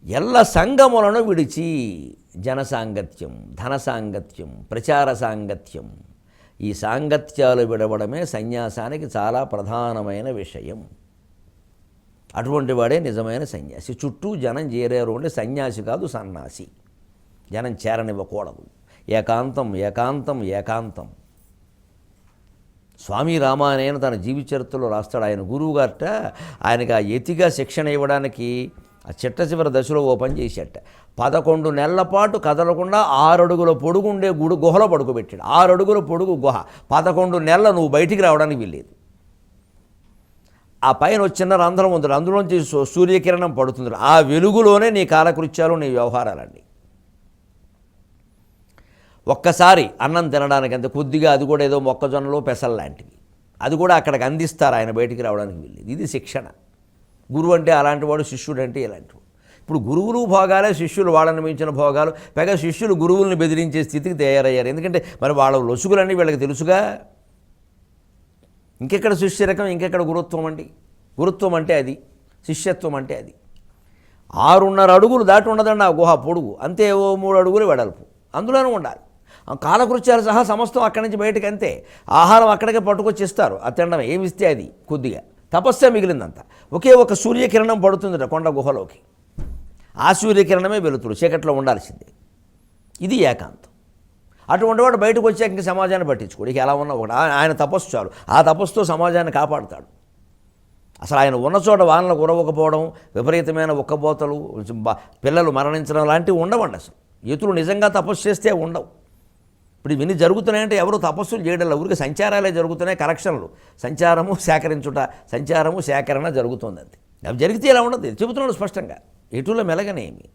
ఎల్ల సంగములను విడిచి జనసాంగత్యం, ధన సాంగత్యం, ప్రచార సాంగత్యం, ఈ సాంగత్యాలు విడవడమే సన్యాసానికి చాలా ప్రధానమైన విషయం. అటువంటి వాడే నిజమైన సన్యాసి. చుట్టూ జనం చేరారు అంటే సన్యాసి కాదు, సన్యాసి. జనం చేరనివ్వకూడదు. ఏకాంతం ఏకాంతం ఏకాంతం. స్వామి రామాయణ తన జీవిత చరిత్రలో రాస్తాడు. ఆయన గురువుగారట ఆయనకి ఆ యతిగా శిక్షణ ఇవ్వడానికి ఆ చిట్ట చివరి దశలో ఓ పని చేశాట. 11 నెలల పాటు కదలకుండా 6 అడుగుల పొడుగు ఉండే గుహలో పడుకోబెట్టాడు. 6 అడుగుల పొడుగు గుహ. 11 నెలలు నువ్వు బయటికి రావడానికి వీల్లేదు. ఆ పైన వచ్చిన రంధ్రం ఉంది, అందులోంచి సూర్యకిరణం పడుతుంది. ఆ వెలుగులోనే నీ కాలకృత్యాలు, నీ వ్యవహారాలన్నీ. ఒక్కసారి అన్నం తినడానికి అంత కొద్దిగా, అది కూడా ఏదో మొక్కజొన్నలు పెసలు లాంటివి, అది కూడా అక్కడికి అందిస్తారు. ఆయన బయటికి రావడానికి వీల్లేదు. ఇది శిక్షణ. గురువు అంటే అలాంటి వాడు, శిష్యుడు అంటే ఇలాంటివాడు. ఇప్పుడు గురువులు భోగాలే, శిష్యులు వాళ్ళని మించిన భోగాలు. పైగా శిష్యులు గురువుల్ని బెదిరించే స్థితికి తయారయ్యారు. ఎందుకంటే మరి వాళ్ళ లొసుగులన్నీ వీళ్ళకి తెలుసుగా. ఇంకెక్కడ శిష్యరకం, ఇంకెక్కడ గురుత్వం అండి. గురుత్వం అంటే అది, శిష్యత్వం అంటే అది. 6.5 అడుగులు దాటి ఉండదండి ఆ గుహ పొడుగు. అంతే, ఓ 3 అడుగులు వెడల్పు. అందులోనూ ఉండాలి. కాలకృత్యాలు సహా సమస్తం అక్కడి నుంచి బయటకు. అంతే. ఆహారం అక్కడికే పట్టుకొచ్చి ఇస్తారు. అది తినడం ఏమి ఇస్తే అది కొద్దిగా. తపస్సే మిగిలిందంతా. ఒకే ఒక సూర్యకిరణం పడుతుందిట కొండ గుహలోకి. ఆ సూర్యకిరణమే వెలుతురు, చీకట్లో ఉండాల్సిందే. ఇది ఏకాంతం. అటువంటి వాడు బయటకు వచ్చాక ఇంక సమాజాన్ని పట్టించుకోడు. ఇక ఎలా ఉన్నా ఒకటి. ఆయన తపస్సు చాలు. ఆ తపస్సుతో సమాజాన్ని కాపాడుతాడు. అసలు ఆయన ఉన్న చోట వానలు కురవకపోవడం, విపరీతమైన ఉక్కబోతలు, పిల్లలు మరణించడం లాంటివి ఉండవండి. అసలు యతులు నిజంగా తపస్సు చేస్తే ఉండవు. ఇప్పుడు ఇవన్నీ జరుగుతున్నాయంటే ఎవరు తపస్సులు చేయడం, ఊరికి సంచారాలే జరుగుతున్నాయి. కరెక్షన్లు, సంచారము సేకరించుట, సంచారము సేకరణ జరుగుతుంది. అంతే. అవి జరిగితే ఇలా ఉండదు. చెబుతున్నాడు స్పష్టంగా. ఎటుల మెలగనేమి,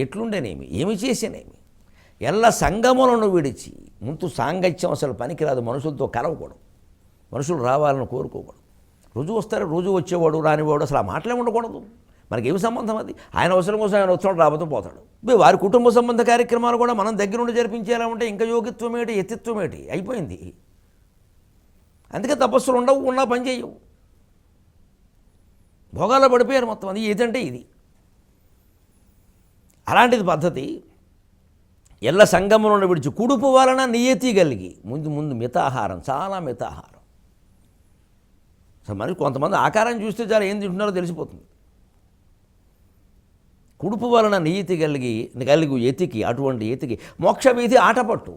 ఎట్లుండేనేమి, ఏమి చేసేనేమి, ఎల్ల సంగములను విడిచి. ముందు సాంగత్యం అసలు పనికిరాదు. మనుషులతో కలవకూడదు, మనుషులు రావాలని కోరుకోకూడదు. రోజు వస్తారు, రోజు వచ్చేవాడు రానివాడు, అసలు ఆ మాటలే ఉండకూడదు. మనకేమి సంబంధం అది? ఆయన అవసరం కోసం ఆయన వస్తున్నాడు, రాబోతూ పోతాడు. వారి కుటుంబ సంబంధ కార్యక్రమాలు కూడా మనం దగ్గరుండి జరిపించేలా ఉంటే ఇంకా యోగిత్వం ఏంటి, యతిత్వం ఏంటి? అయిపోయింది. అందుకే తపస్సులు ఉండవు, ఉన్నా పని చేయవు. భోగాల్లో పడిపోయారు మొత్తం. అది ఏదంటే ఇది. అలాంటిది పద్ధతి. ఎల్ల సంగములను విడిచి కుడుపు వలన నియతి కలిగి. ముందు మితాహారం, చాలా మితాహారం. అసలు మరి కొంతమంది ఆకారం చూస్తే చాలా ఏం తింటున్నారో తెలిసిపోతుంది. కుడుపు వలన నియతి కలిగి యతికి, అటువంటి యతికి మోక్ష వీధి ఆటపట్టు.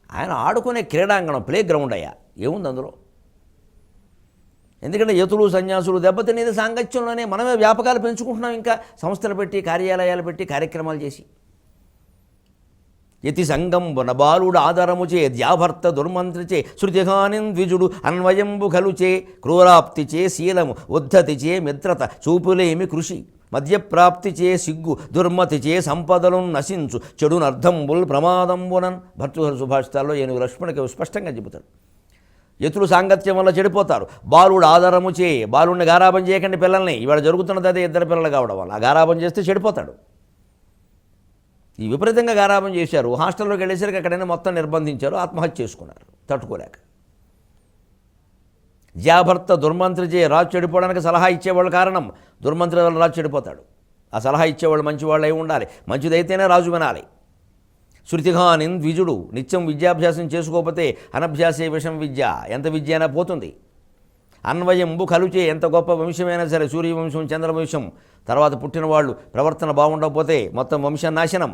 ఆయన ఆడుకునే క్రీడాంగణం, ప్లే గ్రౌండ్ అయ్యా. ఏముంది అందులో? ఎందుకంటే యతులు సన్యాసులు దెబ్బతినేది సాంగత్యంలోనే. మనమే వ్యాపకాలు పెంచుకుంటున్నాం. ఇంకా సంస్థలు పెట్టి, కార్యాలయాలు పెట్టి, కార్యక్రమాలు చేసి. యతి సంగం వనబాలుడు ఆదరముచే ద్యాభర్త దుర్మంత్రిచే శృతిహానిం ద్విజుడు అన్వయంబు ఖలుచే క్రూరాప్తిచే శీలము ఉద్ధతిచే మిత్రత చూపులేమి కృషి మధ్యప్రాప్తిచే సిగ్గు దుర్మతిచే సంపదలు నశించు చెడునర్థంబుల్ ప్రమాదంబునన్. భర్తృహరి సుభాషితాల్లో ఏనుగు లక్ష్మణుడికి స్పష్టంగా చెబుతాడు. యతులు సాంగత్యం వల్ల చెడిపోతారు. బాలుడు ఆధారము చే, బాలుడిని గారాబం చేయకండి పిల్లల్ని. ఇవాళ జరుగుతున్నది అదే, 2 పిల్లలు కావడం వల్ల. ఆ గారాబం చేస్తే చెడిపోతాడు. ఈ విపరీతంగా గారాబం చేశారు. హాస్టల్లోకి వెళ్ళేసరికి అక్కడైనా మొత్తం నిర్బంధించారు. ఆత్మహత్య చేసుకున్నారు తట్టుకోలేక. జ్యాభర్త దుర్మంత్రిచే, రాజు చెడిపోవడానికి సలహా ఇచ్చేవాళ్ళు కారణం. దుర్మంత్రి వల్ల రాజు చెడిపోతాడు. ఆ సలహా ఇచ్చేవాళ్ళు మంచివాళ్ళు అయి ఉండాలి. మంచిదైతేనే రాజు వినాలి. శృతిహానిం ద్విజుడు, నిత్యం విద్యాభ్యాసం చేసుకోకపోతే అనభ్యాసే విషం విద్య. ఎంత విద్య అయినా పోతుంది. అన్వయంబు కలుచే, ఎంత గొప్ప వంశమైనా సరే, సూర్యవంశం, చంద్రవంశం తర్వాత పుట్టిన వాళ్ళు ప్రవర్తన బాగుండకపోతే మొత్తం వంశం నాశనం.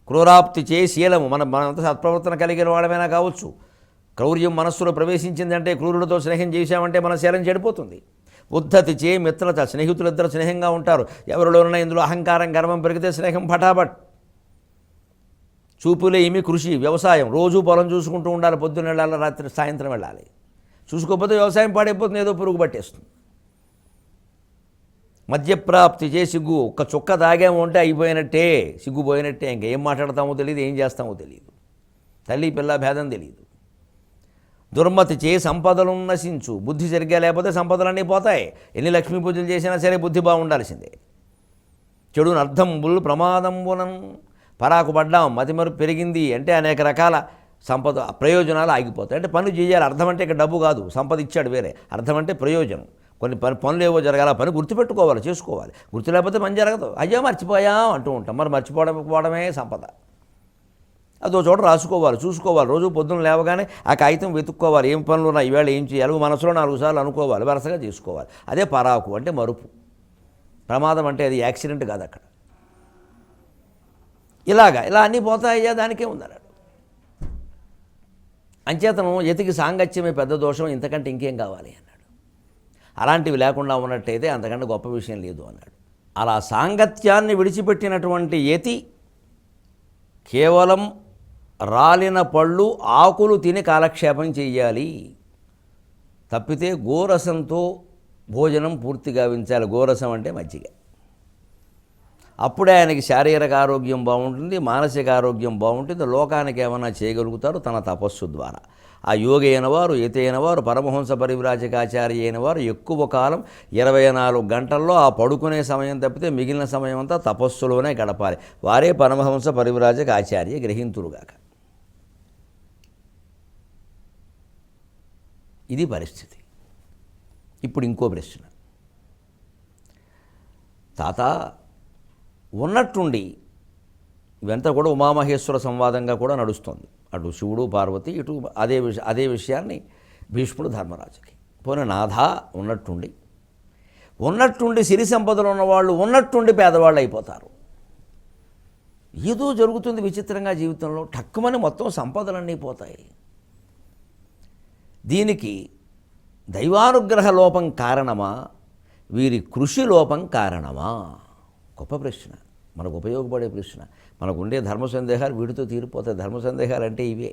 క్రూరాప్తి చే శీలము, మనంతా సత్ప్రవర్తన కలిగిన వాళ్ళమైనా కావచ్చు. క్రౌర్యం మనస్సులో ప్రవేశించిందంటే, క్రూరులతో స్నేహం చేశామంటే మన శీలం చెడిపోతుంది. ఉద్ధతి చే మిత్రత, స్నేహితులిద్దరు స్నేహంగా ఉంటారు. ఎవరిలోనైనా ఇందులో అహంకారం, గర్వం పెరిగితే స్నేహం ఫటాఫట్. చూపులే ఏమి కృషి, వ్యవసాయం. రోజు పొలం చూసుకుంటూ ఉండాలి. పొద్దున్న వెళ్ళాలి, రాత్రి సాయంత్రం వెళ్ళాలి. చూసుకోకపోతే వ్యవసాయం పాడైపోతుంది, ఏదో పురుగు పట్టేస్తుంది. మధ్యప్రాప్తి చే సిగ్గు, ఒక్క చుక్క తాగాము అంటే అయిపోయినట్టే, సిగ్గుపోయినట్టే. ఇంకేం మాట్లాడతామో తెలియదు, ఏం చేస్తామో తెలియదు. తల్లి పిల్ల భేదం తెలియదు. దుర్మతి చే సంపదలు నశించు, బుద్ధి సరిగ్గా లేకపోతే సంపదలన్నీ పోతాయి. ఎన్ని లక్ష్మీ పూజలు చేసినా సరే బుద్ధి బాగుండాల్సిందే. చెడును అర్థంబుల్ ప్రమాదంబునం, పరాకు పడ్డాం, మతిమరుపు పెరిగింది అంటే అనేక రకాల సంపద ప్రయోజనాలు ఆగిపోతాయి. అంటే పనులు చేయాలి. అర్థం అంటే ఇక్కడ డబ్బు కాదు, సంపద ఇచ్చాడు వేరే. అర్థం అంటే ప్రయోజనం. కొన్ని పనులు ఏవో జరగాలి, ఆ పని గుర్తుపెట్టుకోవాలి, చేసుకోవాలి. గుర్తు లేకపోతే పని జరగదు. అయ్యో మర్చిపోయాం అంటూ ఉంటాం. మరి మర్చిపోవడమే సంపద. అదో చోట రాసుకోవాలి, చూసుకోవాలి. రోజు పొద్దున్న లేవగానే ఆ కాగితం వెతుక్కోవాలి. ఏం పనులు ఉన్నాయి, ఈవేళ ఏం చేయాలి, మనసులో 4 సార్లు అనుకోవాలి, వరుసగా చేసుకోవాలి. అదే పరాకు అంటే మరుపు. ప్రమాదం అంటే అది యాక్సిడెంట్ కాదు అక్కడ. ఇలా అన్నీ పోతాయ్యా, దానికే ఉందన్నాడు. అంచేతనం యతికి సాంగత్యమే పెద్ద దోషం, ఇంతకంటే ఇంకేం కావాలి అన్నాడు. అలాంటివి లేకుండా ఉన్నట్టయితే అంతకంటే గొప్ప విషయం లేదు అన్నాడు. అలా సాంగత్యాన్ని విడిచిపెట్టినటువంటి యతి కేవలం రాలిన పళ్ళు ఆకులు తిని కాలక్షేపం చెయ్యాలి. తప్పితే గోరసంతో భోజనం పూర్తిగా గావించాలి. గోరసం అంటే మజ్జిగ. అప్పుడే ఆయనకి శారీరక ఆరోగ్యం బాగుంటుంది, మానసిక ఆరోగ్యం బాగుంటుంది. లోకానికి ఏమైనా చేయగలుగుతారు తన తపస్సు ద్వారా. ఆ యోగి అయినవారు, యతి అయినవారు, పరమహంస పరివ్రాజకాచార్య అయినవారు ఎక్కువ కాలం 24 గంటల్లో ఆ పడుకునే సమయం తప్పితే మిగిలిన సమయం అంతా తపస్సులోనే గడపాలి. వారే పరమహంస పరివ్రాజక ఆచార్య, గ్రహింతురుగాక. ఇది పరిస్థితి. ఇప్పుడు ఇంకో ప్రశ్న. తాత, ఉన్నట్టుండి ఇవంతా కూడా ఉమామహేశ్వర సంవాదంగా కూడా నడుస్తుంది. అటు శివుడు పార్వతి, ఇటు అదే విషయాన్ని భీష్ముడు ధర్మరాజుకి. పోనీ నాథా, ఉన్నట్టుండి సిరి సంపదలు ఉన్నవాళ్ళు ఉన్నట్టుండి పేదవాళ్ళు అయిపోతారు. ఏదో జరుగుతుంది విచిత్రంగా జీవితంలో. టక్కుమని మొత్తం సంపదలన్నీ పోతాయి. దీనికి దైవానుగ్రహ లోపం కారణమా, వీరి కృషి లోపం కారణమా? గొప్ప ప్రశ్న, మనకు ఉపయోగపడే ప్రశ్న. మనకు ఉండే ధర్మ సందేహాలు వీటితో తీరిపోతాయి. ధర్మ సందేహాలు అంటే ఇవే.